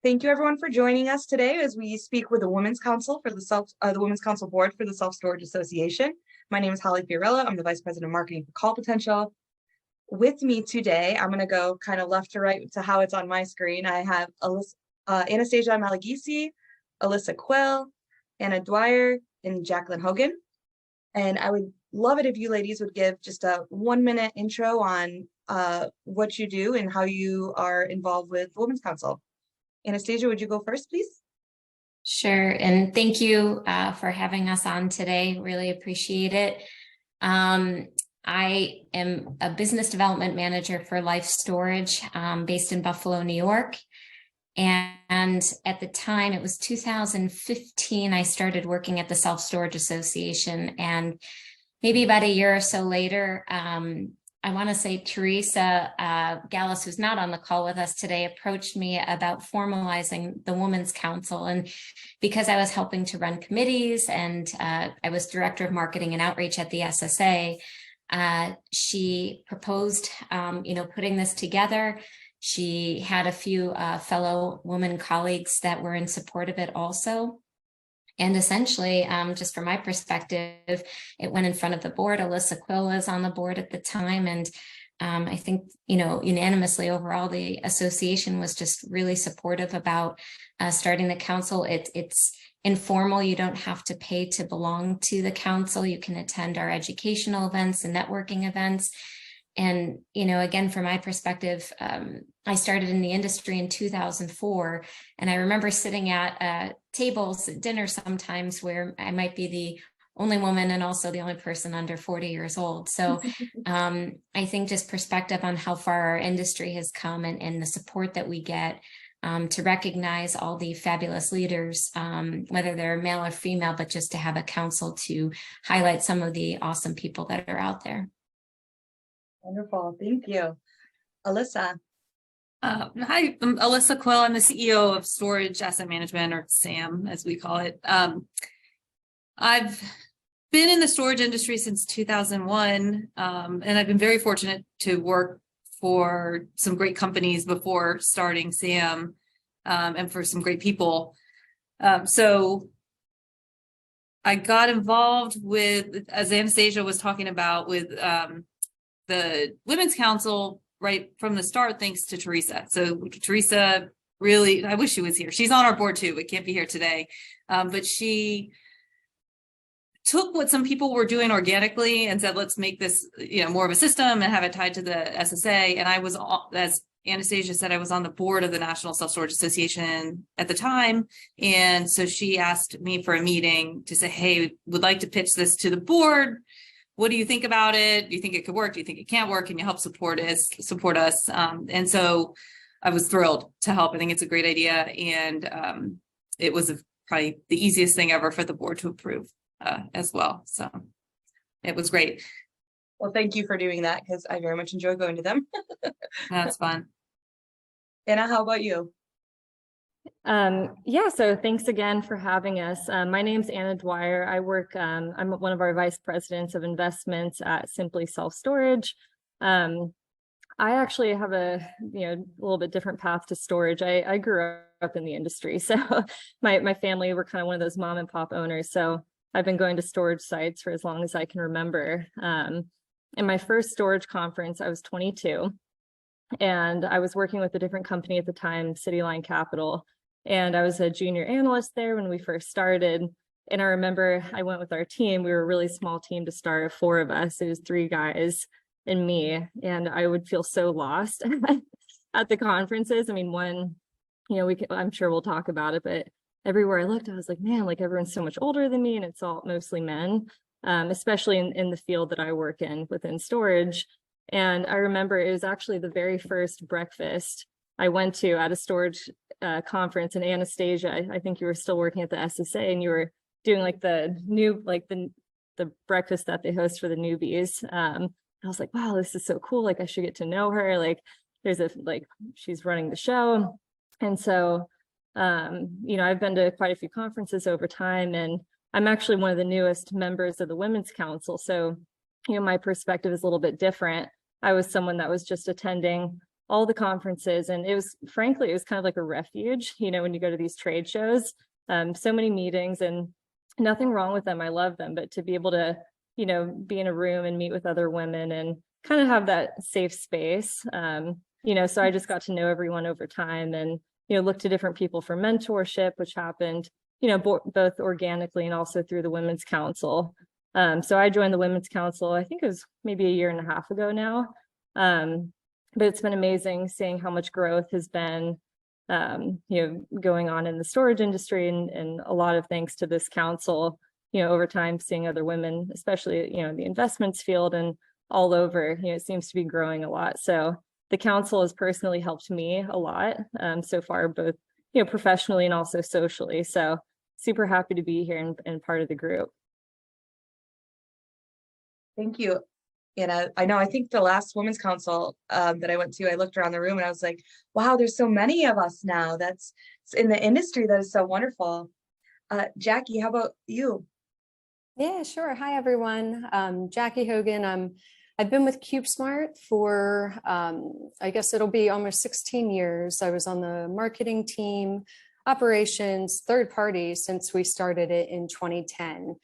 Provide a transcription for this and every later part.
Thank you everyone for joining us today as we speak with the Women's Council for the Women's Council Board for the Self-Storage Association. My name is Holly Fiorella. I'm the Vice President of Marketing for Call Potential. With me today, I'm going to go kind of left to right to how it's on my screen. I have Anastasia Malagisi, Alyssa Quill, Anna Dwyer, and Jacqueline Hogan. And I would love it if you ladies would give just a 1-minute intro on what you do and how you are involved with the Women's Council. Anastasia, would you go first, please? Sure, and thank you for having us on today. Really appreciate it. I am a business development manager for Life Storage based in Buffalo, New York. And at the time, it was 2015, I started working at the Self-Storage Association. And maybe about a year or so later, I want to say Teresa Gallus, who's not on the call with us today, approached me about formalizing the Women's Council. And because I was helping to run committees and I was director of marketing and outreach at the SSA, she proposed, putting this together. She had a few fellow women colleagues that were in support of it also. And essentially, just from my perspective, it went in front of the board. Alyssa Quill was on the board at the time. And I think, unanimously overall, the association was just really supportive about starting the council. It's informal. You don't have to pay to belong to the council. You can attend our educational events and networking events. And, again, from my perspective, I started in the industry in 2004, and I remember sitting at tables at dinner sometimes where I might be the only woman and also the only person under 40 years old. So I think just perspective on how far our industry has come and the support that we get to recognize all the fabulous leaders, whether they're male or female, but just to have a council to highlight some of the awesome people that are out there. Wonderful. Thank you. Alyssa. Hi, I'm Alyssa Quill. I'm the CEO of Storage Asset Management, or SAM, as we call it. I've been in the storage industry since 2001, and I've been very fortunate to work for some great companies before starting SAM, and for some great people. So I got involved with, as Anastasia was talking about, with the Women's Council right from the start, thanks to Teresa. So Teresa really, I wish she was here. She's on our board too, but can't be here today. But she took what some people were doing organically and said, let's make this, more of a system and have it tied to the SSA. And I was, as Anastasia said, I was on the board of the National Self-Storage Association at the time. And so she asked me for a meeting to say, hey, would like to pitch this to the board. What do you think about it? Do you think it could work? Do you think it can't work? Can you help support us? And so I was thrilled to help. I think it's a great idea. And it was probably the easiest thing ever for the board to approve as well. So it was great. Well, thank you for doing that, because I very much enjoy going to them. That's fun. Anna, how about you? So thanks again for having us. My name's Anna Dwyer. I work, I'm one of our vice presidents of investments at Simply Self Storage. I actually have a little bit different path to storage. I grew up in the industry, so my family were kind of one of those mom and pop owners. So I've been going to storage sites for as long as I can remember. In my first storage conference, I was 22, and I was working with a different company at the time, Cityline Capital. And I was a junior analyst there when we first started. And I remember I went with our team. We were a really small team to start, 4 of us. It was 3 guys and me. And I would feel so lost at the conferences. I mean, I'm sure we'll talk about it, but everywhere I looked, I was like, man, like everyone's so much older than me, and it's all mostly men, especially in the field that I work in within storage. And I remember it was actually the very first breakfast I went to at a storage conference. And Anastasia, I think you were still working at the SSA, and you were doing like the breakfast that they host for the newbies. I was like, wow, this is so cool. Like I should get to know her. Like she's running the show. And so, I've been to quite a few conferences over time, and I'm actually one of the newest members of the Women's Council. So, my perspective is a little bit different. I was someone that was just attending all the conferences. And it was, frankly, it was kind of like a refuge, you know, when you go to these trade shows, so many meetings, and nothing wrong with them. I love them, but to be able to, you know, be in a room and meet with other women and kind of have that safe space, you know, so I just got to know everyone over time, and, you know, look to different people for mentorship, which happened, you know, both organically and also through the Women's Council. So I joined the Women's Council, I think it was maybe a year and a half ago now. But it's been amazing seeing how much growth has been, you know, going on in the storage industry, and a lot of thanks to this council, you know, over time, seeing other women, especially, you know, in the investments field and all over, you know, it seems to be growing a lot. So the council has personally helped me a lot so far, both, you know, professionally and also socially. So super happy to be here and part of the group. Thank you. And I know, I think the last Women's Council that I went to, I looked around the room and I was like, wow, there's so many of us now. That's in the industry. That is so wonderful. Jackie, how about you? Yeah, sure. Hi, everyone. Jackie Hogan. I've been with CubeSmart for, I guess it'll be almost 16 years. I was on the marketing team, operations, third party since we started it in 2010.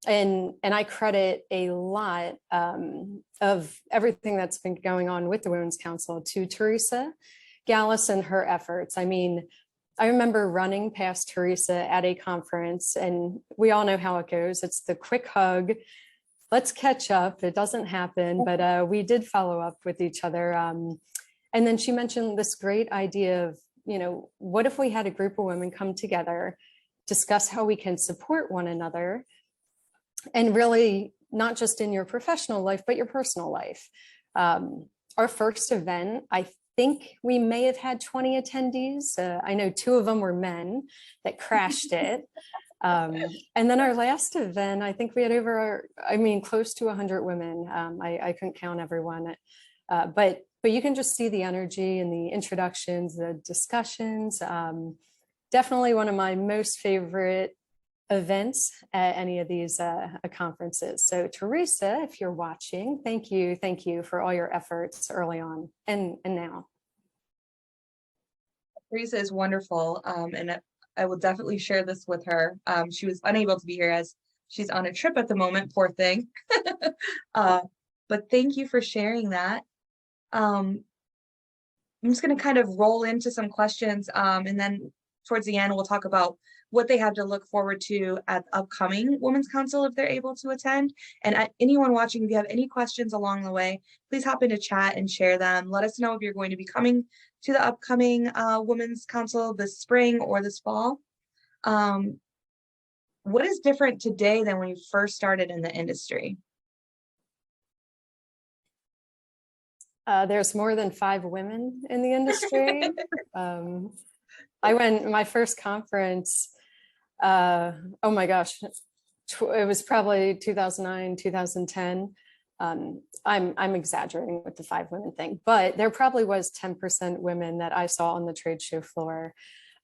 And I credit a lot of everything that's been going on with the Women's Council to Teresa Gallus and her efforts. I mean, I remember running past Teresa at a conference, and we all know how it goes. It's the quick hug. Let's catch up. It doesn't happen, but we did follow up with each other. And then she mentioned this great idea of, you know, what if we had a group of women come together, discuss how we can support one another, and really not just in your professional life, but your personal life. Our first event, I think we may have had 20 attendees. I know 2 of them were men that crashed it. And then our last event, I think we had close to 100 women. I couldn't count everyone, but you can just see the energy and the introductions, the discussions. Definitely one of my most favorite events at any of these conferences. So Teresa, if you're watching, thank you for all your efforts early on and now. Teresa is wonderful, and I will definitely share this with her. She was unable to be here as she's on a trip at the moment, poor thing. But thank you for sharing that. I'm just going to kind of roll into some questions, and then towards the end, we'll talk about what they have to look forward to at the upcoming Women's Council if they're able to attend. And anyone watching, if you have any questions along the way, please hop into chat and share them. Let us know if you're going to be coming to the upcoming Women's Council this spring or this fall. What is different today than when you first started in the industry? There's more than 5 women in the industry. I went my first conference, oh my gosh, it was probably 2009, 2010. I'm exaggerating with the 5 women thing, but there probably was 10% women that I saw on the trade show floor.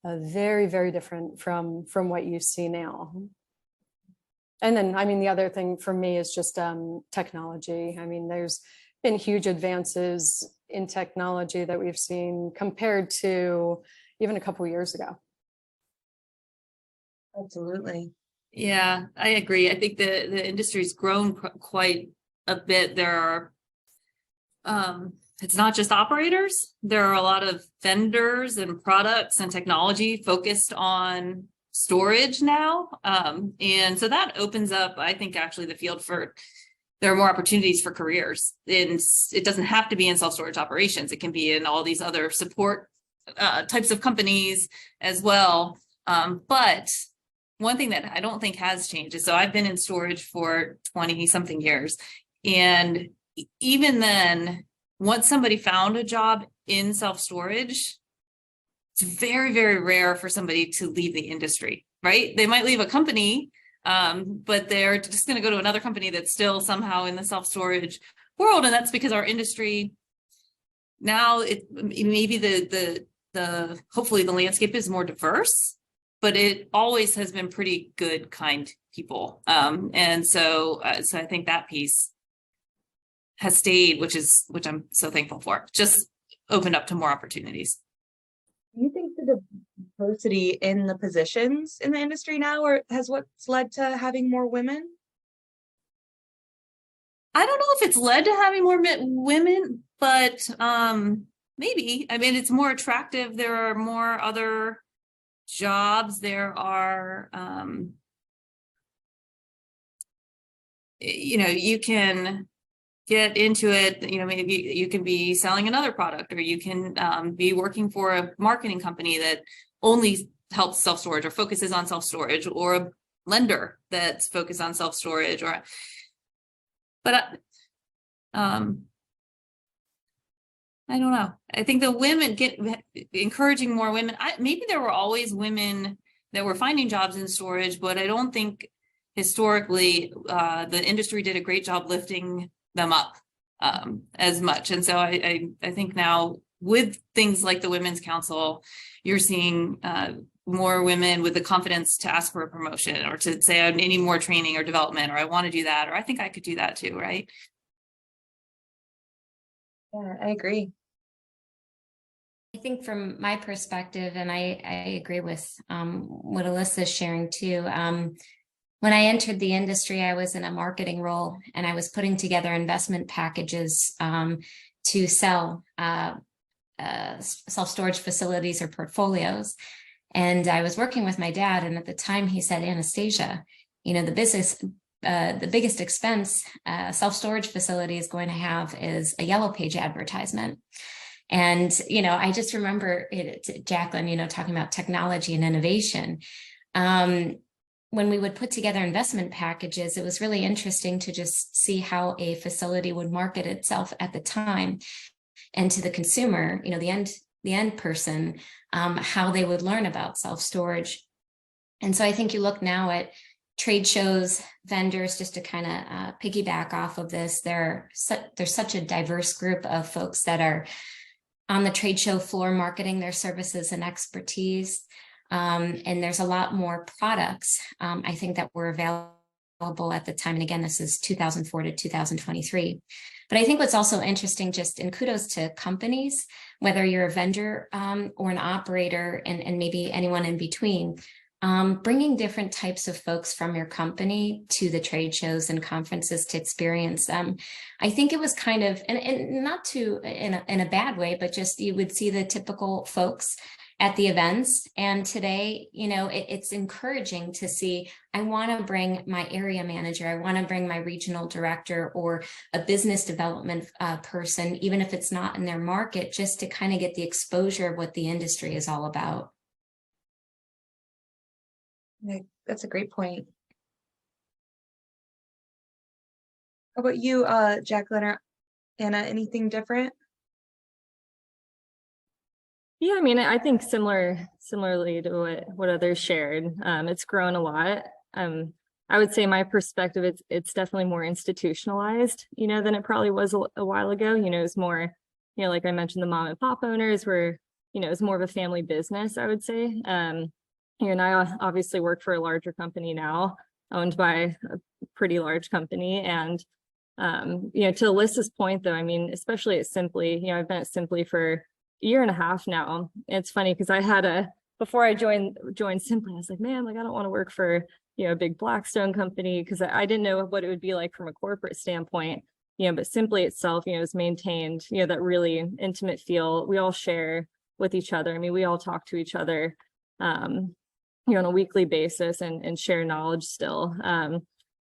Very, very different from what you see now. And then, I mean, the other thing for me is just technology. I mean, there's been huge advances in technology that we've seen compared to even a couple of years ago. Absolutely. Yeah, I agree. I think the industry's grown quite a bit. There are, it's not just operators. There are a lot of vendors and products and technology focused on storage now. And so that opens up, I think, actually the field there are more opportunities for careers. And it doesn't have to be in self-storage operations. It can be in all these other support types of companies as well. But one thing that I don't think has changed is, so I've been in storage for 20 something years. And even then, once somebody found a job in self-storage, it's very, very rare for somebody to leave the industry, right? They might leave a company, but they're just going to go to another company that's still somehow in the self-storage world. And that's because our industry now, maybe hopefully the landscape is more diverse, but it always has been pretty good, kind people. And so I think that piece has stayed, which I'm so thankful for. Just opened up to more opportunities. Do you think the diversity in the positions in the industry now, or has what's led to having more women? I don't know if it's led to having more women, but maybe. I mean, it's more attractive. There are more other jobs. There are, you can get into it, maybe you can be selling another product, or you can be working for a marketing company that only helps self-storage or focuses on self-storage, or a lender that's focused on self-storage, but I don't know. I think the women encouraging more women. Maybe there were always women that were finding jobs in storage, but I don't think historically the industry did a great job lifting them up as much. And so I think now with things like the Women's Council, you're seeing more women with the confidence to ask for a promotion, or to say I need more training or development, or I want to do that, or I think I could do that too, right? Yeah, I agree. I think from my perspective, and I agree with what Alyssa's sharing too. When I entered the industry, I was in a marketing role, and I was putting together investment packages to sell self-storage facilities or portfolios. And I was working with my dad, and at the time he said, Anastasia, the biggest expense self-storage facility is going to have is a Yellow Page advertisement. And, I just remember Jacqueline, talking about technology and innovation. When we would put together investment packages, it was really interesting to just see how a facility would market itself at the time, and to the consumer, the end person, how they would learn about self-storage. And so I think you look now at trade shows, vendors, just to kind of piggyback off of this, there's such a diverse group of folks that are on the trade show floor marketing their services and expertise. And there's a lot more products, I think, that were available at the time. And again, this is 2004 to 2023. But I think what's also interesting, just in kudos to companies, whether you're a vendor or an operator, and maybe anyone in between, bringing different types of folks from your company to the trade shows and conferences to experience them. I think it was kind of, and not in a bad way, but just you would see the typical folks at the events. And today, it's encouraging to see, I want to bring my area manager, I want to bring my regional director or a business development person, even if it's not in their market, just to kind of get the exposure of what the industry is all about. That's a great point. How about you, Jacqueline or Anna, anything different? Yeah, I mean, I think similarly to what others shared, it's grown a lot. I would say my perspective, it's definitely more institutionalized, than it probably was a while ago. It's more, like I mentioned, the mom and pop owners were, it's more of a family business, I would say. And I obviously work for a larger company now, owned by a pretty large company. And, to Alyssa's point, though, I mean, especially at Simply, I've been at Simply for a year and a half now. It's funny because I had before I joined Simply, I was like, man, I don't want to work for, a big Blackstone company, because I didn't know what it would be like from a corporate standpoint, but Simply itself, has maintained, that really intimate feel we all share with each other. I mean, we all talk to each other, on a weekly basis and share knowledge still.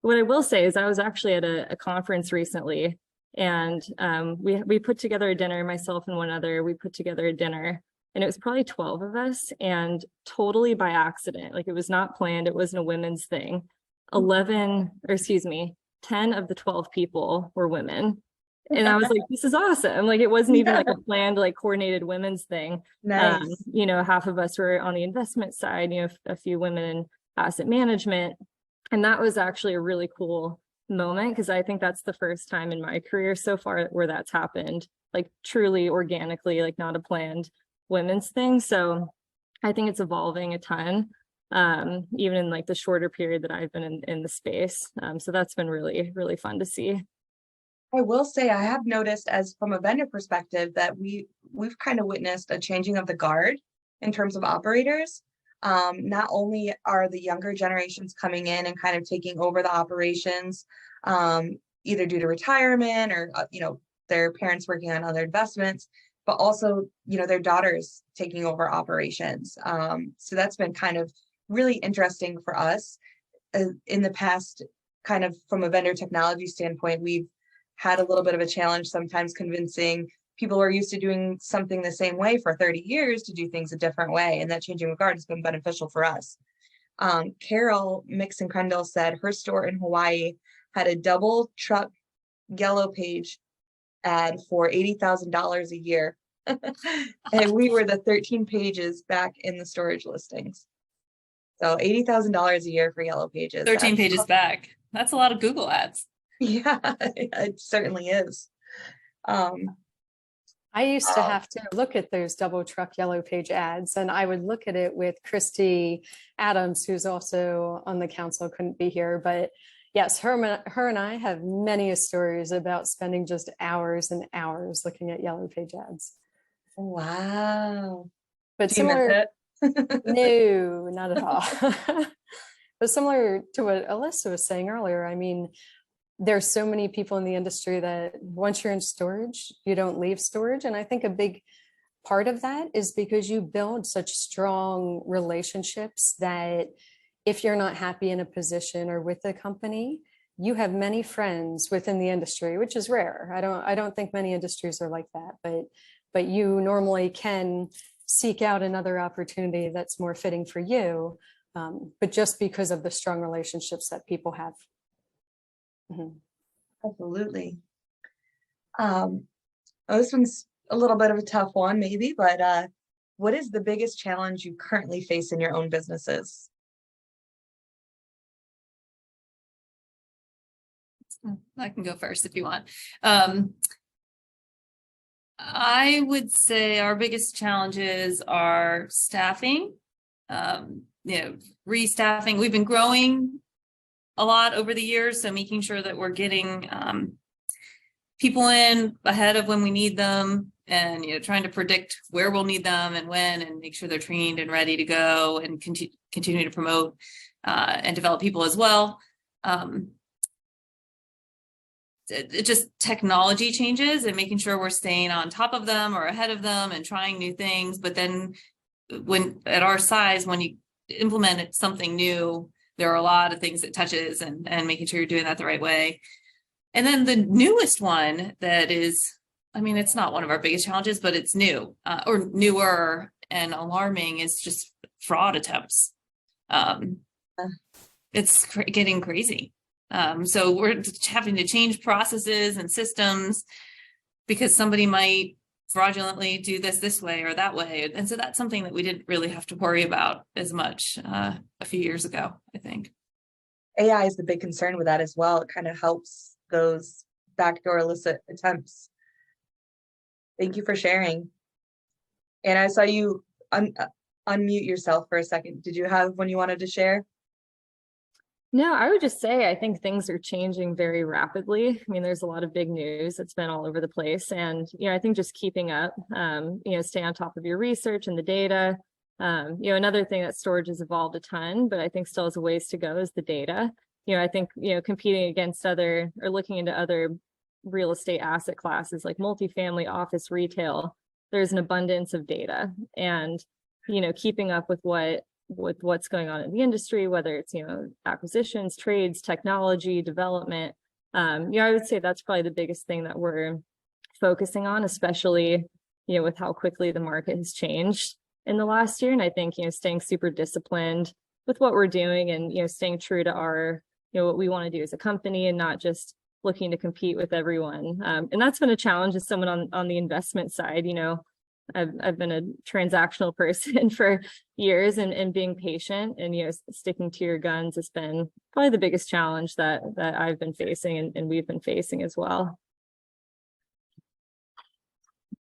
What I will say is I was actually at a conference recently, and we put together a dinner, myself and one other, we put together a dinner, and it was probably 12 of us, and totally by accident, like it was not planned, it wasn't a women's thing. 10 of the 12 people were women. And I was like, this is awesome. Like, it wasn't even like a planned, like coordinated women's thing. Nice. Half of us were on the investment side, a few women in asset management. And that was actually a really cool moment, because I think that's the first time in my career so far where that's happened, like truly organically, like not a planned women's thing. So I think it's evolving a ton, even in like the shorter period that I've been in the space. So that's been really, really fun to see. I will say I have noticed as from a vendor perspective that we've kind of witnessed a changing of the guard in terms of operators. Not only are the younger generations coming in and kind of taking over the operations, either due to retirement or their parents working on other investments, but also their daughters taking over operations. So that's been kind of really interesting for us. In the past, kind of from a vendor technology standpoint, we've had a little bit of a challenge sometimes convincing people who are used to doing something the same way for 30 years to do things a different way. And that changing of guard has been beneficial for us. Carol Mix and Crendel said her store in Hawaii had a double truck yellow page ad for $80,000 a year. And we were the 13 pages back in the storage listings. So $80,000 a year for yellow pages. 13 pages back. That's a lot of Google ads. Yeah, it certainly is. I used to have to look at those double truck yellow page ads, and I would look at it with Christy Adams, who's also on the council, couldn't be here, but yes, her and I have many stories about spending just hours and hours looking at yellow page ads. Wow. But Do you miss similar, it? no, not at all. But similar to what Alyssa was saying earlier, I mean, there's so many people in the industry that once you're in storage, you don't leave storage. And I think a big part of that is because you build such strong relationships that if you're not happy in a position or with a company, you have many friends within the industry, which is rare. I don't think many industries are like that, but you normally can seek out another opportunity that's more fitting for you, but just because of the strong relationships that people have. Mm-hmm. Absolutely. This one's a little bit of a tough one, maybe, but what is the biggest challenge you currently face in your own businesses? I can go first if you want. I would say our biggest challenges are staffing, restaffing. We've been growing a lot over the years, so making sure that we're getting people in ahead of when we need them, and trying to predict where we'll need them and when, and make sure they're trained and ready to go, and continue to promote and develop people as well. It just technology changes and making sure we're staying on top of them or ahead of them and trying new things. But then when at our size, when you implement something new, there are a lot of things it touches, and making sure you're doing that the right way. And then the newest one that is, I mean, it's not one of our biggest challenges, but it's new or newer and alarming, is just fraud attempts. It's getting crazy. So we're having to change processes and systems because somebody might fraudulently do this way or that way. And so that's something that we didn't really have to worry about as much a few years ago, I think. AI is the big concern with that as well. It kind of helps those backdoor illicit attempts. Thank you for sharing. And I saw you unmute yourself for a second. Did you have one you wanted to share? No, I would just say I think things are changing very rapidly. I mean, there's a lot of big news that's been all over the place. And, I think just keeping up, stay on top of your research and the data. Another thing that storage has evolved a ton, but I think still has a ways to go, is the data. I think, competing against other or looking into other real estate asset classes like multifamily, office, retail, there's an abundance of data, and, keeping up with what's going on in the industry, whether it's, acquisitions, trades, technology, development. I would say that's probably the biggest thing that we're focusing on, especially, with how quickly the market has changed in the last year. And I think, staying super disciplined with what we're doing, and, staying true to our, what we want to do as a company, and not just looking to compete with everyone. And that's been a challenge as someone on the investment side. I've been a transactional person for years, and being patient and sticking to your guns has been probably the biggest challenge that I've been facing, and we've been facing as well.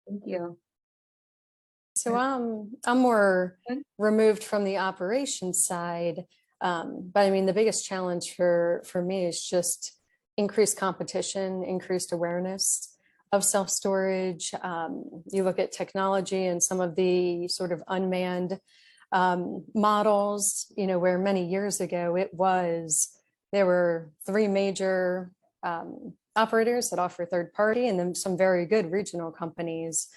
Thank you. So I'm more removed from the operations side, but I mean the biggest challenge for me is just increased competition, increased awareness of self-storage. You look at technology and some of the sort of unmanned models, where many years ago there were three major operators that offer third party and then some very good regional companies.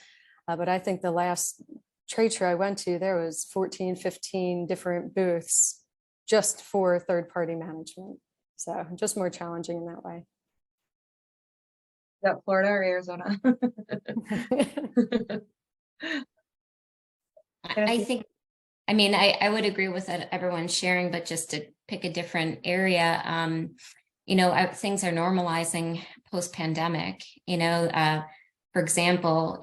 But I think the last trade show I went to, there was 14, 15 different booths just for third party management. So just more challenging in that way. Is that Florida or Arizona? I would agree with that everyone's sharing, but just to pick a different area, things are normalizing post-pandemic, for example,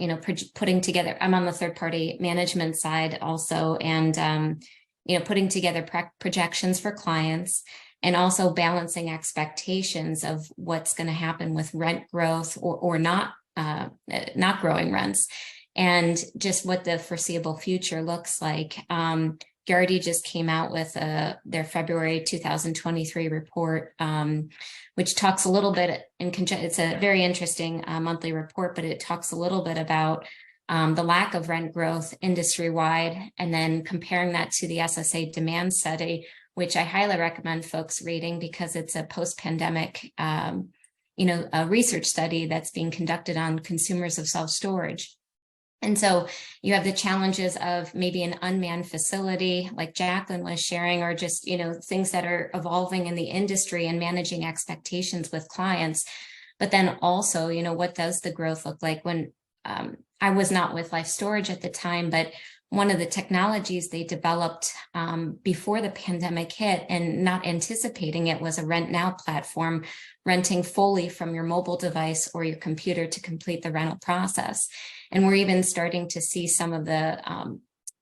putting together, I'm on the third party management side also, and, putting together projections for clients and also balancing expectations of what's going to happen with rent growth or not growing rents, and just what the foreseeable future looks like. Gardaí just came out with their February 2023 report, which talks a little bit it's a very interesting monthly report, but it talks a little bit about the lack of rent growth industry-wide, and then comparing that to the SSA demand study, which I highly recommend folks reading because it's a post-pandemic, a research study that's being conducted on consumers of self-storage. And so you have the challenges of maybe an unmanned facility like Jacqueline was sharing, or just, things that are evolving in the industry and managing expectations with clients. But then also, what does the growth look like? When I was not with Life Storage at the time, but one of the technologies they developed before the pandemic hit and not anticipating it was a Rent Now platform, renting fully from your mobile device or your computer to complete the rental process. And we're even starting to see some of the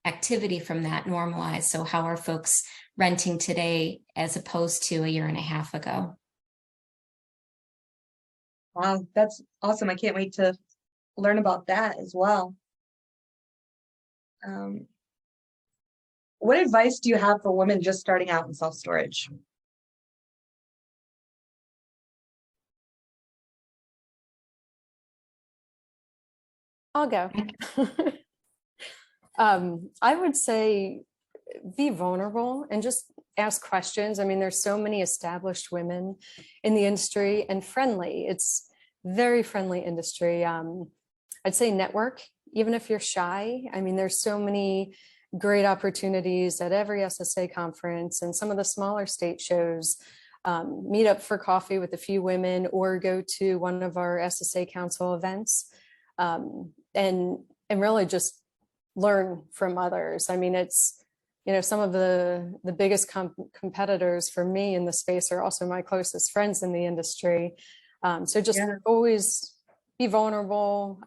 activity from that normalize. So how are folks renting today as opposed to a year and a half ago? Wow, that's awesome. I can't wait to learn about that as well. What advice do you have for women just starting out in self-storage? I'll go. I would say be vulnerable and just ask questions. I mean, there's so many established women in the industry, and friendly. It's very friendly industry. I'd say network, even if you're shy. I mean, there's so many great opportunities at every SSA conference and some of the smaller state shows. Meet up for coffee with a few women or go to one of our SSA council events, and really just learn from others. I mean, it's, some of the biggest competitors for me in the space are also my closest friends in the industry. So just always be vulnerable,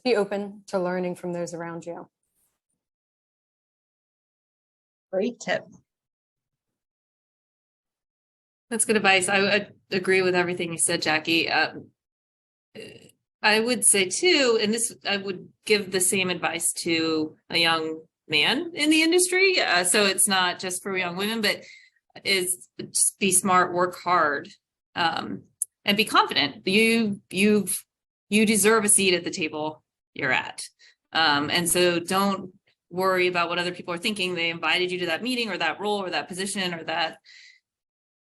be open to learning from those around you. Great tip. That's good advice. I agree with everything you said, Jackie. I would say too, and I would give the same advice to a young man in the industry. So it's not just for young women, but is just be smart, work hard, and be confident. You deserve a seat at the table you're at. And so don't worry about what other people are thinking. They invited you to that meeting or that role or that position or that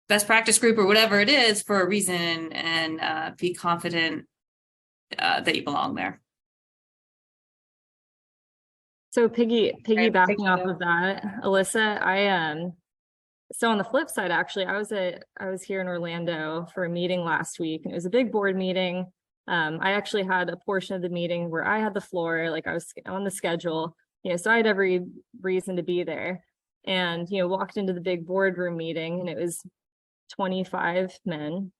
best practice group or whatever it is for a reason, and be confident that you belong there. So piggybacking off of that, Alyssa, so on the flip side, actually, I was here in Orlando for a meeting last week, and it was a big board meeting. I actually had a portion of the meeting where I had the floor, like I was on the schedule, so I had every reason to be there, and, walked into the big boardroom meeting, and it was 25 men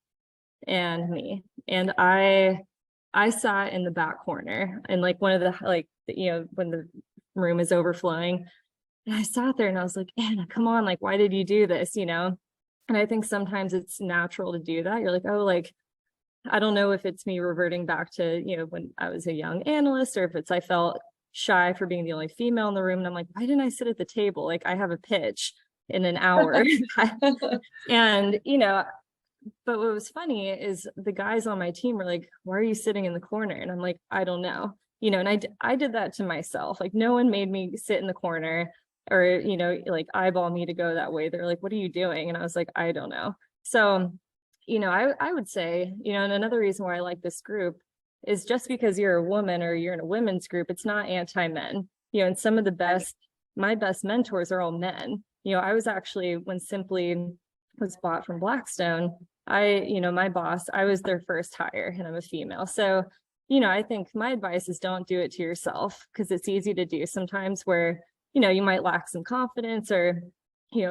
and me, and I sat in the back corner, and like one of the, when the room is overflowing, and I sat there and I was like, Anna, come on, like, why did you do this? And I think sometimes it's natural to do that. You're like, oh, like, I don't know if it's me reverting back to, when I was a young analyst, or if it's, I felt shy for being the only female in the room. And I'm like, why didn't I sit at the table? Like, I have a pitch in an hour. And, but what was funny is the guys on my team were like, why are you sitting in the corner? And I'm like, I don't know. And I did that to myself. Like, no one made me sit in the corner or, like eyeball me to go that way. They're like, what are you doing? And I was like, I don't know. So, I would say, and another reason why I like this group is just because you're a woman or you're in a women's group, it's not anti-men, and some of my best mentors are all men. I was actually, when Simply was bought from Blackstone, my boss, I was their first hire and I'm a female. So, I think my advice is don't do it to yourself, because it's easy to do sometimes where, you might lack some confidence or,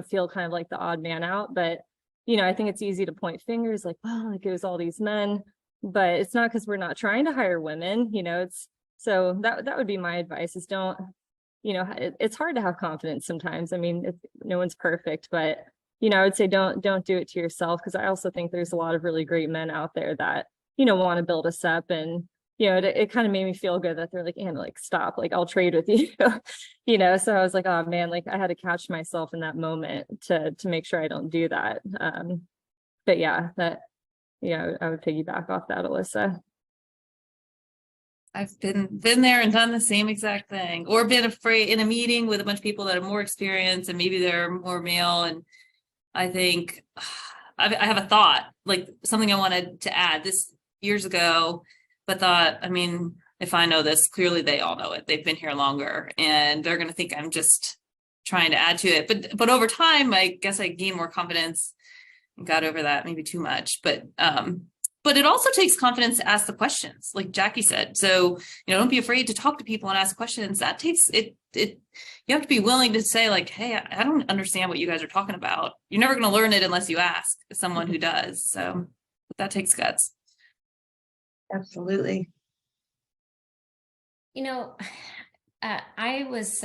feel kind of like the odd man out. But, I think it's easy to point fingers like, well, like it was all these men, but it's not, because we're not trying to hire women, so that would be my advice is don't, it's hard to have confidence sometimes. I mean, no one's perfect, but I would say don't do it to yourself, because I also think there's a lot of really great men out there that, want to build us up. And, it kind of made me feel good that they're like, Anna, like, stop, like, I'll trade with you, so I was like, oh man, like I had to catch myself in that moment to make sure I don't do that. But yeah, I would piggyback off that, Alyssa. I've been there and done the same exact thing, or been afraid in a meeting with a bunch of people that have more experience and maybe they're more male. And I think I have a thought, like something I wanted to add this years ago, but thought, I mean, if I know this, clearly they all know it. They've been here longer and they're going to think I'm just trying to add to it. But over time, I guess I gained more confidence and got over that maybe too much. But it also takes confidence to ask the questions, like Jackie said. So, don't be afraid to talk to people and ask questions. That takes it. You have to be willing to say like, hey, I don't understand what you guys are talking about. You're never going to learn it unless you ask someone who does. So that takes guts. Absolutely. I was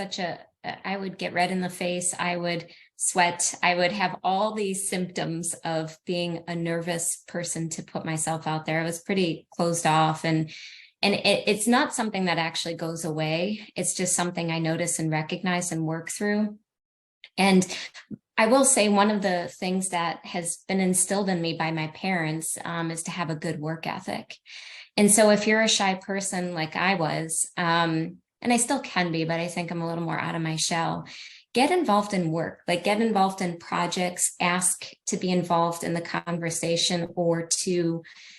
I would get red in the face. I would sweat. I would have all these symptoms of being a nervous person to put myself out there. I was pretty closed off, and it's not something that actually goes away. It's just something I notice and recognize and work through. And I will say one of the things that has been instilled in me by my parents is to have a good work ethic. And so if you're a shy person like I was, and I still can be, but I think I'm a little more out of my shell, get involved in work, like get involved in projects, ask to be involved in the conversation or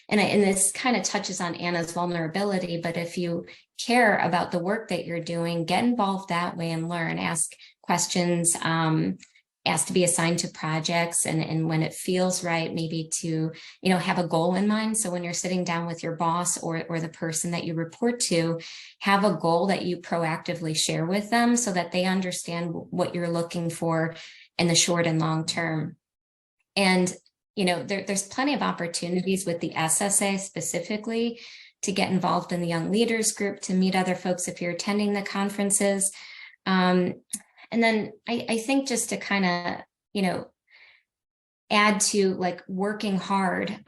and this kind of touches on Anna's vulnerability, but if you care about the work that you're doing, get involved that way and learn, ask questions, ask to be assigned to projects, and when it feels right, maybe to, have a goal in mind. So when you're sitting down with your boss or the person that you report to, have a goal that you proactively share with them so that they understand what you're looking for in the short and long term. And, there's plenty of opportunities with the SSA specifically to get involved in the Young Leaders Group, to meet other folks if you're attending the conferences. And then I think just to kind of, add to like working hard,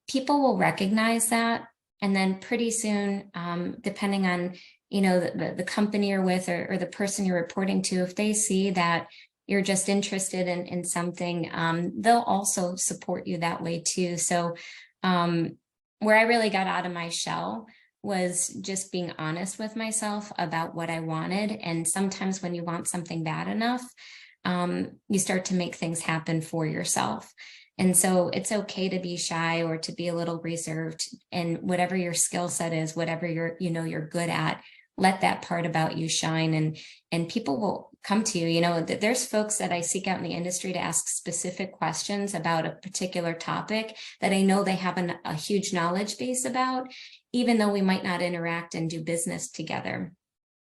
people will recognize that. And then pretty soon, depending on, the company you're with or the person you're reporting to, if they see that you're just interested in something, they'll also support you that way too. So where I really got out of my shell was just being honest with myself about what I wanted. And sometimes when you want something bad enough, you start to make things happen for yourself. And so it's okay to be shy or to be a little reserved, and whatever your skill set is, whatever you're good at, let that part about you shine, and people will come to you. There's folks that I seek out in the industry to ask specific questions about a particular topic that I know they have a huge knowledge base about, even though we might not interact and do business together.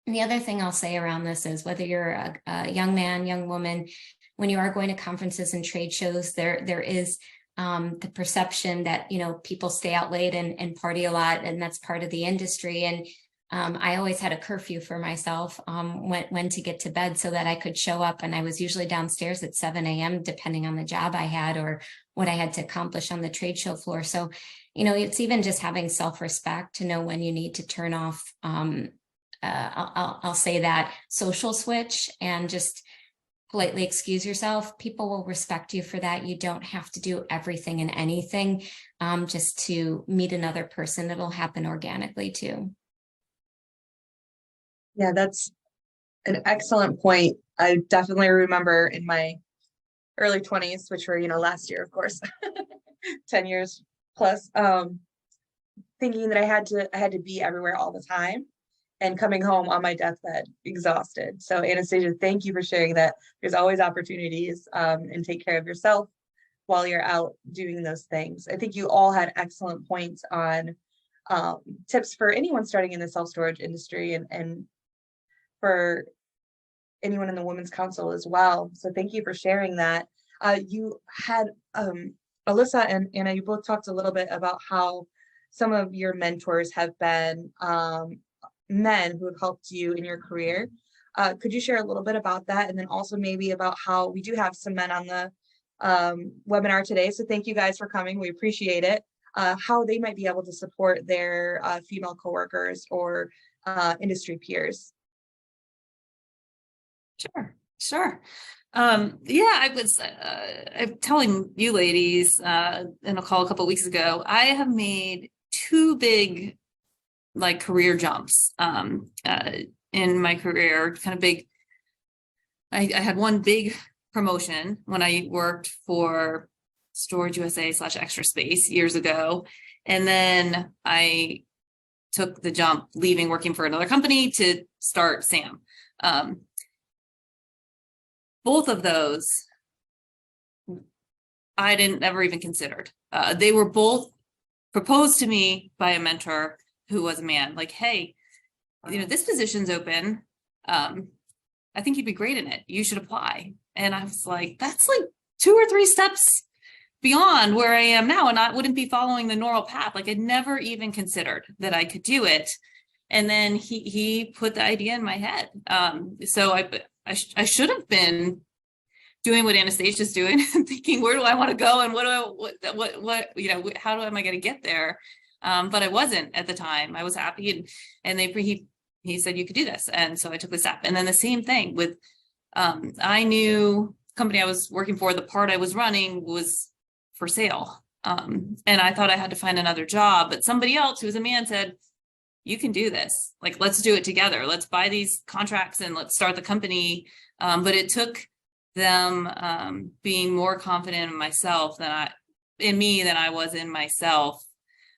And the other thing I'll say around this is whether you're a young man, young woman, when you are going to conferences and trade shows, there is the perception that, people stay out late and party a lot, and that's part of the industry. And I always had a curfew for myself when to get to bed so that I could show up. And I was usually downstairs at 7 a.m., depending on the job I had or what I had to accomplish on the trade show floor. So, it's even just having self-respect to know when you need to turn off, I'll say that social switch, and just politely excuse yourself, people will respect you for that. You don't have to do everything and anything just to meet another person. It'll happen organically too. Yeah, that's an excellent point. I definitely remember in my early 20s, which were, last year, of course, 10 years plus, thinking that I had to be everywhere all the time and coming home on my deathbed exhausted. So Anastasia, thank you for sharing that. There's always opportunities, and take care of yourself while you're out doing those things. I think you all had excellent points on tips for anyone starting in the self-storage industry and for anyone in the Women's Council as well. So thank you for sharing that. You had Alyssa and Anna, you both talked a little bit about how some of your mentors have been men who have helped you in your career. Could you share a little bit about that? And then also maybe about how we do have some men on the webinar today. So thank you guys for coming. We appreciate it. How they might be able to support their female coworkers or industry peers. Sure. Yeah, I'm telling you ladies in a call a couple of weeks ago, I have made two big career jumps in my career, kind of big. I had one big promotion when I worked for Storage USA / Extra Space years ago. And then I took the jump leaving working for another company to start SAM. Both of those I didn't ever even considered. They were both proposed to me by a mentor who was a man, like, hey, this position's open. I think you'd be great in it. You should apply. And I was like, that's like 2 or 3 steps beyond where I am now. And I wouldn't be following the normal path. Like I'd never even considered that I could do it. And then he put the idea in my head. So I should have been doing what Anastasia's doing and thinking, where do I want to go? And how am I going to get there? But I wasn't at the time. I was happy. And he said, you could do this. And so I took the step. And then the same thing with, I knew the company I was working for, the part I was running was for sale. And I thought I had to find another job, but somebody else who was a man said, you can do this. Like, let's do it together. Let's buy these contracts and let's start the company. But it took them being more confident in myself than I was in myself,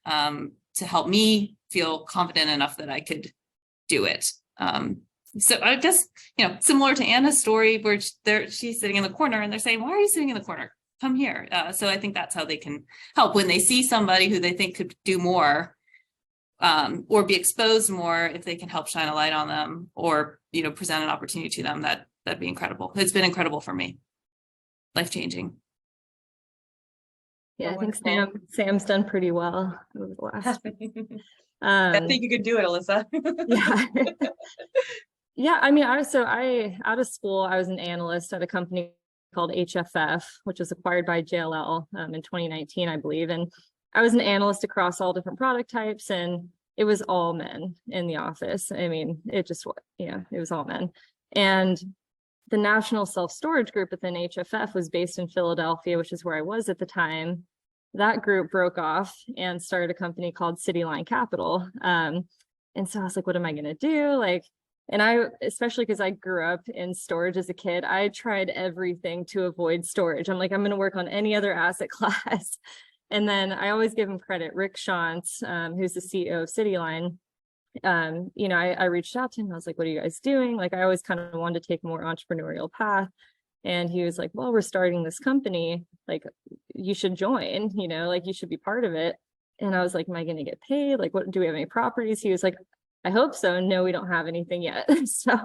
to help me feel confident enough that I could do it. So I guess, similar to Anna's story where she's sitting in the corner and they're saying, why are you sitting in the corner? Come here. So I think that's how they can help when they see somebody who they think could do more, or be exposed more. If they can help shine a light on them or, present an opportunity to them, that'd be incredible. It's been incredible for me. Life-changing. Yeah, I think Sam's done pretty well over the last. I think you could do it, Alyssa. Yeah. Yeah, I mean, out of school, I was an analyst at a company called HFF, which was acquired by JLL in 2019, I believe. And I was an analyst across all different product types, and it was all men in the office. I mean, it was all men. And the National Self-Storage Group within HFF was based in Philadelphia, which is where I was at the time. That group broke off and started a company called Cityline Capital. And so I was like, what am I going to do? And especially because I grew up in storage as a kid, I tried everything to avoid storage. I'm like, I'm going to work on any other asset class. And then I always give him credit. Rick Shantz, who's the CEO of Cityline, I reached out to him. I was like, what are you guys doing? I always kind of wanted to take a more entrepreneurial path. And he was like, well, we're starting this company. You should join, you should be part of it. And I was like, am I going to get paid? What, do we have any properties? He was like, I hope so. No, we don't have anything yet. So,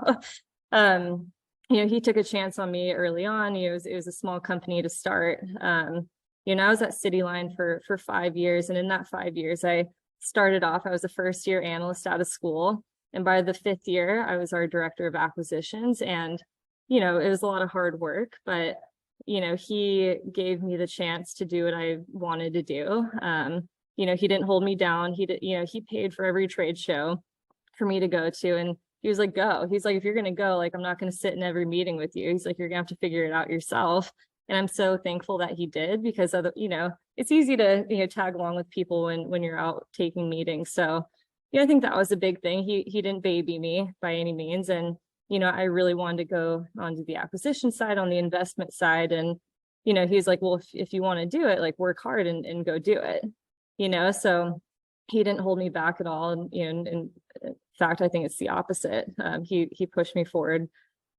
he took a chance on me early on. It was a small company to start. I was at Cityline for 5 years. And in that 5 years, I started off, I was a first year analyst out of school. And by the 5th year, I was our director of acquisitions. And, it was a lot of hard work, but, he gave me the chance to do what I wanted to do. He didn't hold me down. He paid for every trade show for me to go to. And he was like, go. He's like, if you're going to go, like, I'm not going to sit in every meeting with you. He's like, you're gonna have to figure it out yourself. And I'm so thankful that he did, because of the, it's easy to, tag along with people when you're out taking meetings. So I think that was a big thing. He didn't baby me by any means. And, I really wanted to go onto the acquisition side, on the investment side. And, he's like, well, if you want to do it, like, work hard and go do it, so he didn't hold me back at all. And, in fact, I think it's the opposite. He pushed me forward,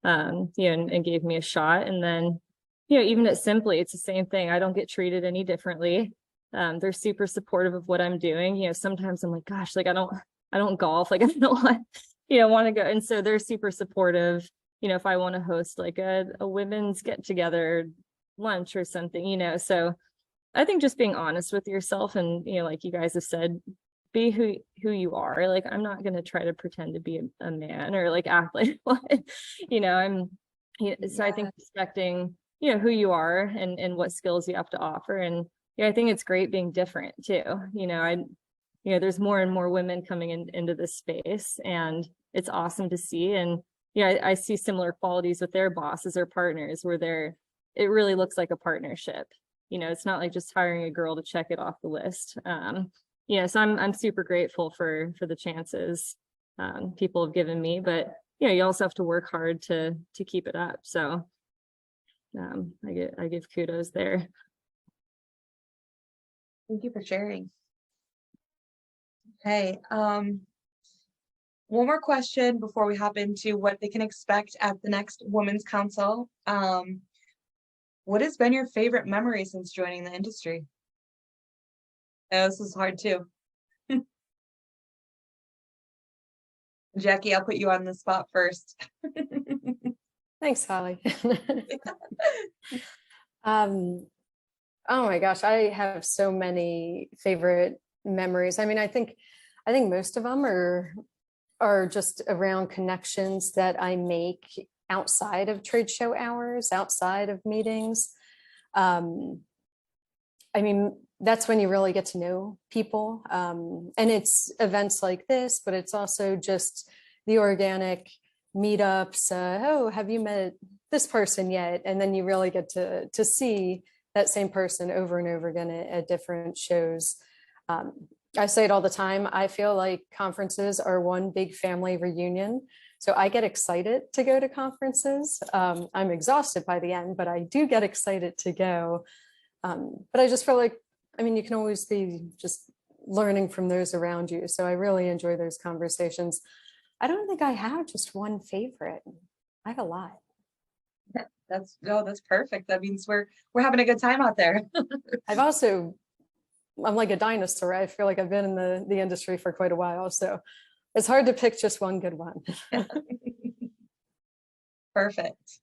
and gave me a shot. And then, even at Simply, it's the same thing. I don't get treated any differently. They're super supportive of what I'm doing. Sometimes I'm like, gosh, like, I don't golf. Like, I don't want to go. And so they're super supportive. If I want to host like a women's get together lunch or something, so I think just being honest with yourself and, like you guys have said, be who you are. Like, I'm not going to try to pretend to be a man or like act like what, so I think respecting, who you are and what skills you have to offer. And I think it's great being different too. There's more and more women coming into this space, and it's awesome to see. And I see similar qualities with their bosses or partners where it really looks like a partnership. It's not like just hiring a girl to check it off the list. So I'm super grateful for the chances people have given me, but you also have to work hard to keep it up. So I give kudos there. Thank you for sharing. Okay, one more question before we hop into what they can expect at the next Women's Council. What has been your favorite memory since joining the industry? Oh, this is hard too. Jackie, I'll put you on the spot first. Thanks, Holly. Oh my gosh, I have so many favorite memories. I mean, I think most of them are just around connections that I make outside of trade show hours, outside of meetings. I mean, that's when you really get to know people. And it's events like this, but it's also just the organic meetups. Oh, have you met this person yet? And then you really get to see that same person over and over again at different shows. I say it all the time. I feel like conferences are one big family reunion. So I get excited to go to conferences. I'm exhausted by the end, but I do get excited to go. But I just feel like, I mean, you can always be just learning from those around you. So I really enjoy those conversations. I don't think I have just one favorite. I have a lot. That's perfect. That means we're having a good time out there. I'm like a dinosaur. I feel like I've been in the industry for quite a while. So it's hard to pick just one good one. Perfect.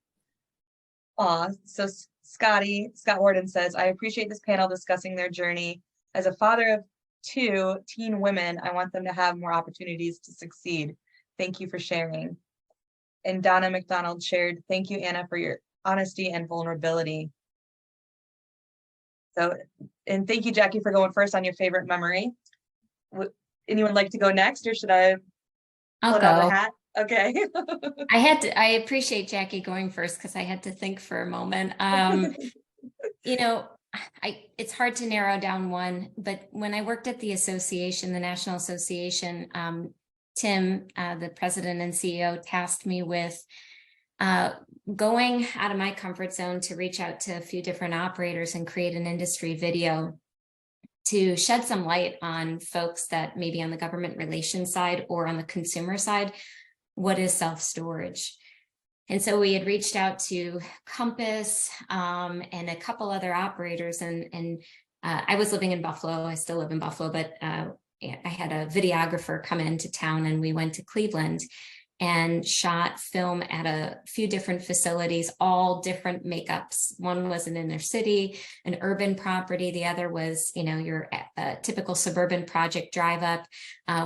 So Scott Warden says, I appreciate this panel discussing their journey. As a father of 2 teen women, I want them to have more opportunities to succeed. Thank you for sharing. And Donna McDonald shared, thank you, Anna, for your honesty and vulnerability. So, and thank you, Jackie, for going first on your favorite memory. Would anyone like to go next, or should I I'll pull out the go. hat? Okay. I appreciate Jackie going first because I had to think for a moment. It's hard to narrow down one, but when I worked at the association, the National Association, Tim, the president and CEO, tasked me with going out of my comfort zone to reach out to a few different operators and create an industry video to shed some light on folks that maybe on the government relations side or on the consumer side, what is self-storage? And so we had reached out to Compass and a couple other operators, and I was living in Buffalo. I still live in Buffalo, but I had a videographer come into town, and we went to Cleveland and shot film at a few different facilities, all different makeups. One was an inner city, an urban property. The other was, your typical suburban project drive up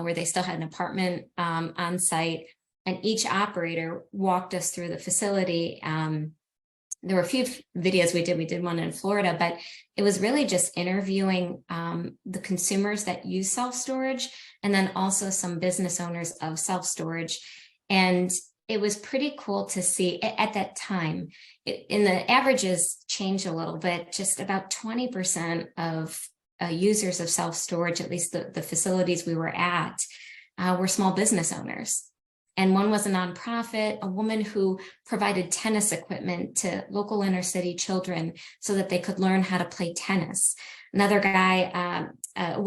where they still had an apartment on site. And each operator walked us through the facility. There were a few videos we did. We did one in Florida, but it was really just interviewing the consumers that use self-storage, and then also some business owners of self-storage. And it was pretty cool to see at that time. In the averages changed a little bit, just about 20% of users of self-storage, at least the facilities we were at, were small business owners. And one was a nonprofit, a woman who provided tennis equipment to local inner city children so that they could learn how to play tennis. Another guy, a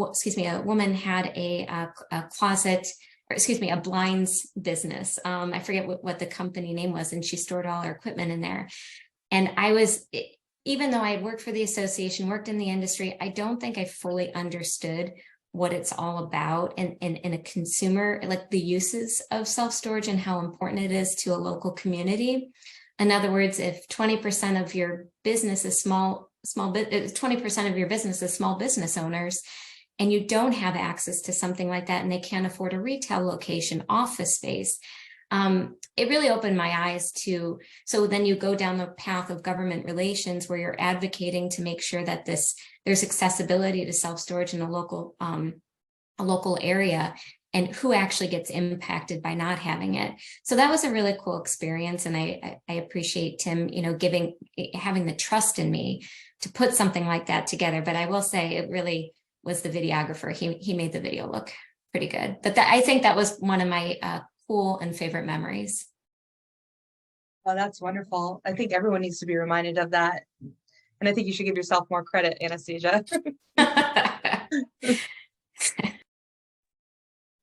woman had a closet, or excuse me, a blinds business. I forget what the company name was, and she stored all her equipment in there. And even though I had worked for the association, worked in the industry, I don't think I fully understood what it's all about and a consumer, like the uses of self-storage and how important it is to a local community. In other words, if 20% of your business is 20% of your business is small business owners, and you don't have access to something like that, and they can't afford a retail location, office space, it really opened my eyes to, so then you go down the path of government relations where you're advocating to make sure that there's accessibility to self-storage in a local area, and who actually gets impacted by not having it. So that was a really cool experience. And I appreciate Tim, having the trust in me to put something like that together. But I will say it really was the videographer. He made the video look pretty good. But I think that was one of my cool and favorite memories. Oh, that's wonderful. I think everyone needs to be reminded of that. And I think you should give yourself more credit, Anastasia.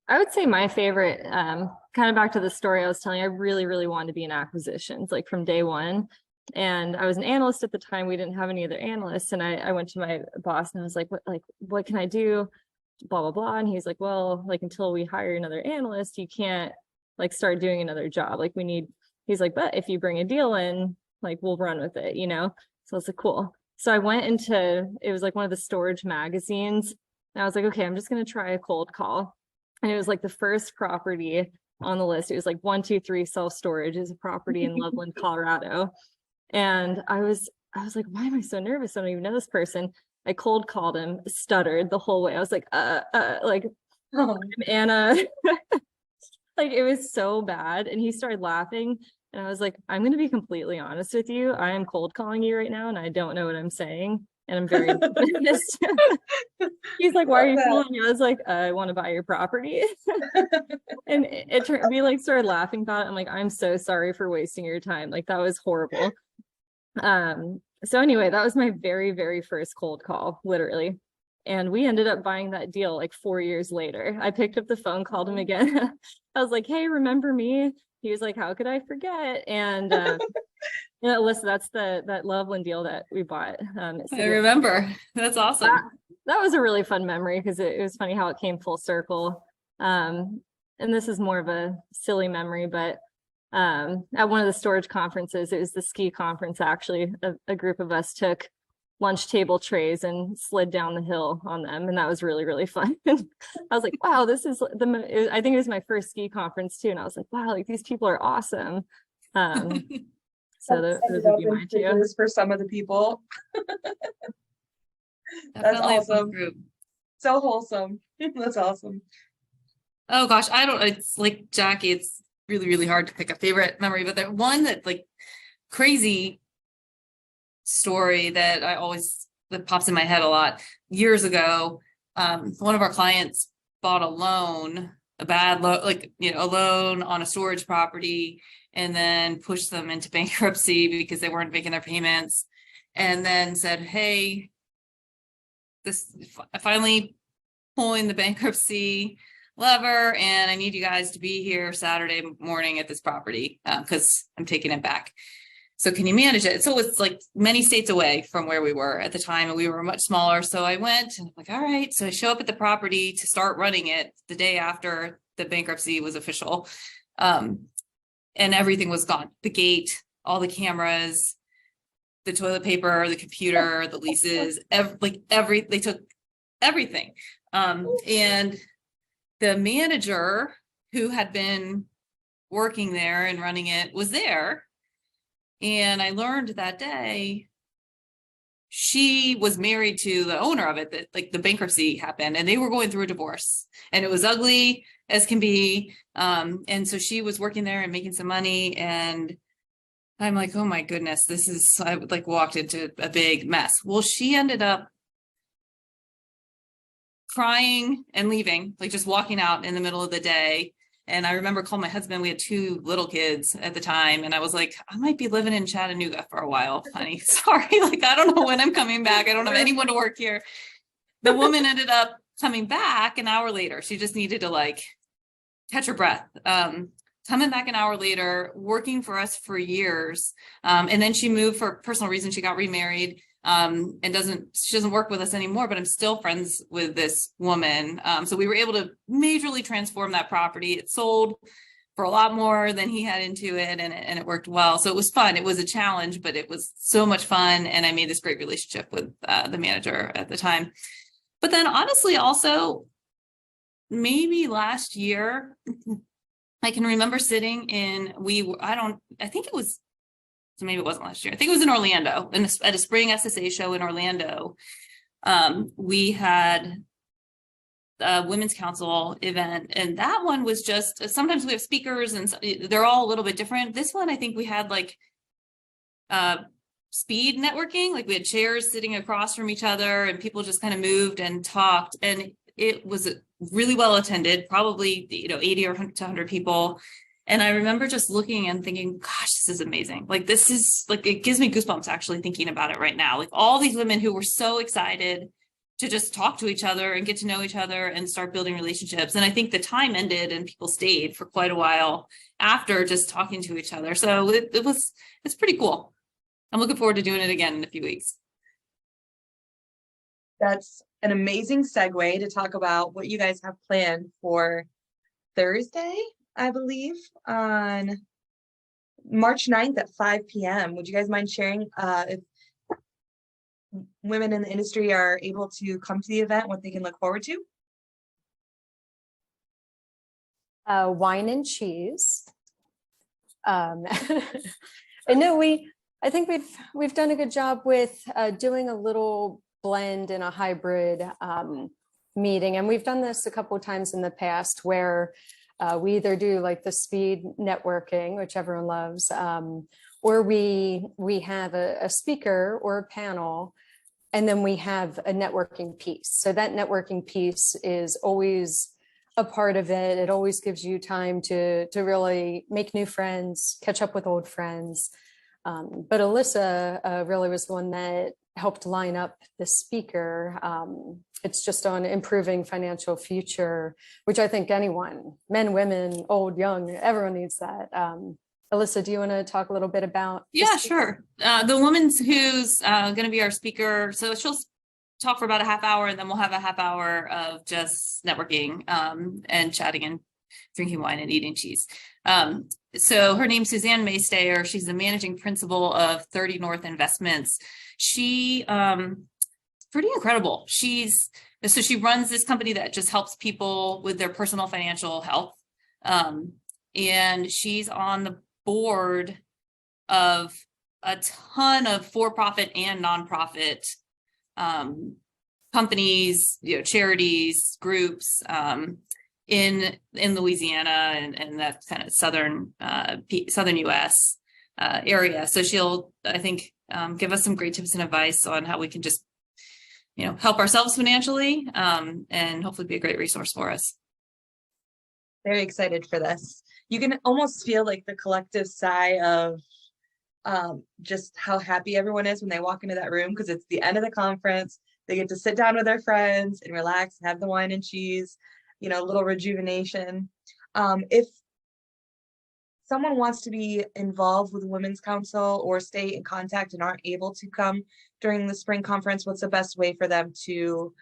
I would say my favorite, kind of back to the story I was telling you, I really, really wanted to be in acquisitions, like from day one. And I was an analyst at the time. We didn't have any other analysts. And I went to my boss and I was like, what can I do? Blah, blah, blah. And he's like, well, like, until we hire another analyst, you can't like start doing another job. Like he's like, but if you bring a deal in, like, we'll run with it, So I was like, cool. So I went into, it was like one of the storage magazines. And I was like, okay, I'm just going to try a cold call. And it was like the first property on the list. It was like 123 self-storage is a property in Loveland, Colorado. And I was like, why am I so nervous? I don't even know this person. I cold called him, stuttered the whole way. I was like, like, Oh. I'm Anna. Like, it was so bad. And he started laughing. And I was like, I'm going to be completely honest with you. I am cold calling you right now, and I don't know what I'm saying. And I'm very nervous. He's like, why are you calling me? I was like, I want to buy your property. And we like started laughing about it. I'm like, I'm so sorry for wasting your time. Like, that was horrible. So anyway, that was my very, very first cold call, literally. And we ended up buying that deal like 4 years later. I picked up the phone, called him again. I was like, hey, remember me? He was like, how could I forget? And Alyssa, that's that Loveland deal that we bought. I remember. That's awesome. That was a really fun memory because it was funny how it came full circle. And this is more of a silly memory, but at one of the storage conferences, it was the ski conference, actually, a group of us took lunch table trays and slid down the hill on them. And that was really, really fun. I was like, wow, this is I think it was my first ski conference too. And I was like, wow, like, these people are awesome. So those would be mine too. For some of the people. That's awesome. So wholesome. That's awesome. Oh gosh, it's like Jackie, it's really, really hard to pick a favorite memory, but the one that like crazy story that that pops in my head a lot. Years ago, one of our clients bought a loan, a loan on a storage property, and then pushed them into bankruptcy because they weren't making their payments, and then said, hey, this finally pulling the bankruptcy lever, and I need you guys to be here Saturday morning at this property because I'm taking it back. So can you manage it? So it's like many states away from where we were at the time, and we were much smaller. So I went and I'm like, all right. So I show up at the property to start running it the day after the bankruptcy was official. And everything was gone. The gate, all the cameras, the toilet paper, the computer, the leases, they took everything. And the manager who had been working there and running it was there. And I learned that day she was married to the owner of it, that like the bankruptcy happened and they were going through a divorce and it was ugly as can be. And so she was working there and making some money, and I'm like, oh my goodness, I like walked into a big mess. Well, she ended up crying and leaving, like just walking out in the middle of the day. And I remember calling my husband. We had 2 little kids at the time. And I was like, I might be living in Chattanooga for a while, honey. Sorry. Like, I don't know when I'm coming back. I don't have anyone to work here. The woman ended up coming back an hour later. She just needed to like catch her breath. Coming back an hour later, working for us for years. And then she moved for personal reasons. She got remarried. And she doesn't work with us anymore, but I'm still friends with this woman. So we were able to majorly transform that property. It sold for a lot more than he had into it, and it worked well. So it was fun. It was a challenge, but it was so much fun. And I made this great relationship with the manager at the time. But then honestly, also maybe last year, I can remember sitting in, I think it was, so maybe it wasn't last year. I think it was in Orlando, at a spring SSA show in Orlando. We had a women's council event, and that one was just, sometimes we have speakers and they're all a little bit different. This one, I think we had like speed networking, like we had chairs sitting across from each other and people just kind of moved and talked, and it was really well attended, probably 80 or to 100 people. And I remember just looking and thinking, gosh, this is amazing. Like, this is like, it gives me goosebumps actually thinking about it right now. Like all these women who were so excited to just talk to each other and get to know each other and start building relationships. And I think the time ended and people stayed for quite a while after just talking to each other. So it's pretty cool. I'm looking forward to doing it again in a few weeks. That's an amazing segue to talk about what you guys have planned for Thursday, I believe, on March 9th at 5 p.m. Would you guys mind sharing if women in the industry are able to come to the event, what they can look forward to? Wine and cheese. I know I think we've done a good job with doing a little blend in a hybrid meeting, and we've done this a couple of times in the past where we either do like the speed networking, which everyone loves, or we have a speaker or a panel, and then we have a networking piece. So that networking piece is always a part of it. It always gives you time to really make new friends, catch up with old friends. But Alyssa really was the one that helped line up the speaker. It's just on improving financial future, which I think anyone, men, women, old, young, everyone needs that. Alyssa, do you want to talk a little bit about? Yeah, sure. The woman who's going to be our speaker, so she'll talk for about a half hour, and then we'll have a half hour of just networking and chatting and drinking wine and eating cheese. So her name's Suzanne Maystayer. She's the managing principal of 30 North Investments. She pretty incredible. She runs this company that just helps people with their personal financial health. And she's on the board of a ton of for-profit and nonprofit companies, charities, groups in Louisiana and that kind of southern US area. So she'll, I think, give us some great tips and advice on how we can just, help ourselves financially and hopefully be a great resource for us. Very excited for this. You can almost feel like the collective sigh of just how happy everyone is when they walk into that room, because it's the end of the conference. They get to sit down with their friends and relax and have the wine and cheese, a little rejuvenation. If someone wants to be involved with Women's Council or stay in contact and aren't able to come during the spring conference, what's the best way for them to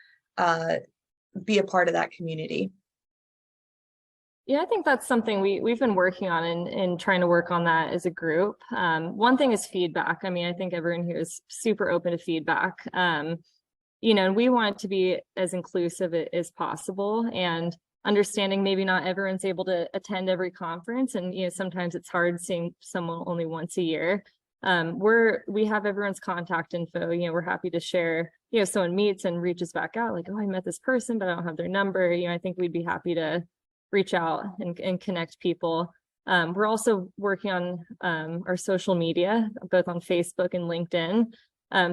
be a part of that community? Yeah, I think that's something we've been working on and trying to work on that as a group. One thing is feedback. I mean, I think everyone here is super open to feedback. And we want it to be as inclusive as possible, and understanding maybe not everyone's able to attend every conference. And, sometimes it's hard seeing someone only once a year. we have everyone's contact info. We're happy to share, if someone meets and reaches back out, like, oh, I met this person, but I don't have their number. I think we'd be happy to reach out and connect people. We're also working on our social media, both on Facebook and LinkedIn.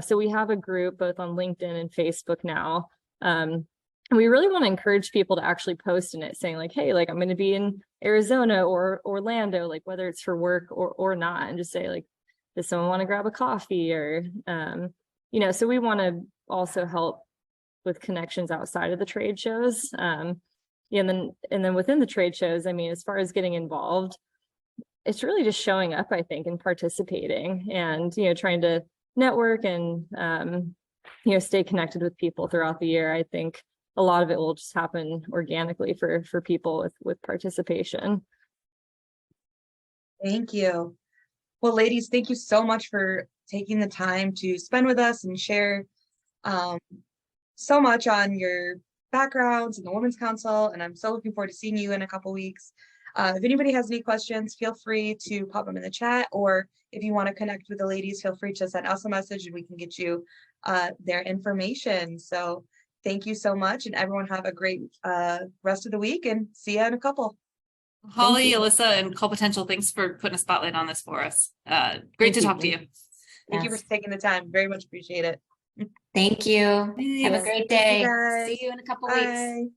So we have a group both on LinkedIn and Facebook now. We really want to encourage people to actually post in it saying like, hey, like I'm going to be in Arizona or Orlando, like whether it's for work or not, and just say like, does someone want to grab a coffee or, so we want to also help with connections outside of the trade shows. And then within the trade shows, I mean, as far as getting involved, it's really just showing up, I think, and participating and, trying to network and, stay connected with people throughout the year. I think a lot of it will just happen organically for people with participation. Thank you. Well, ladies, thank you so much for taking the time to spend with us and share so much on your backgrounds in the Women's Council. And I'm so looking forward to seeing you in a couple weeks. If anybody has any questions, feel free to pop them in the chat, or if you want to connect with the ladies, feel free to send us a message and we can get you their information. So thank you so much, and everyone have a great rest of the week, and see you in a couple. Holly, Alyssa, and Call Potential, thanks for putting a spotlight on this for us. Great to talk to you. Thank you for taking the time. Very much appreciate it. Thank you. Have a Thanks. great day. guys. See you in a couple Bye. weeks.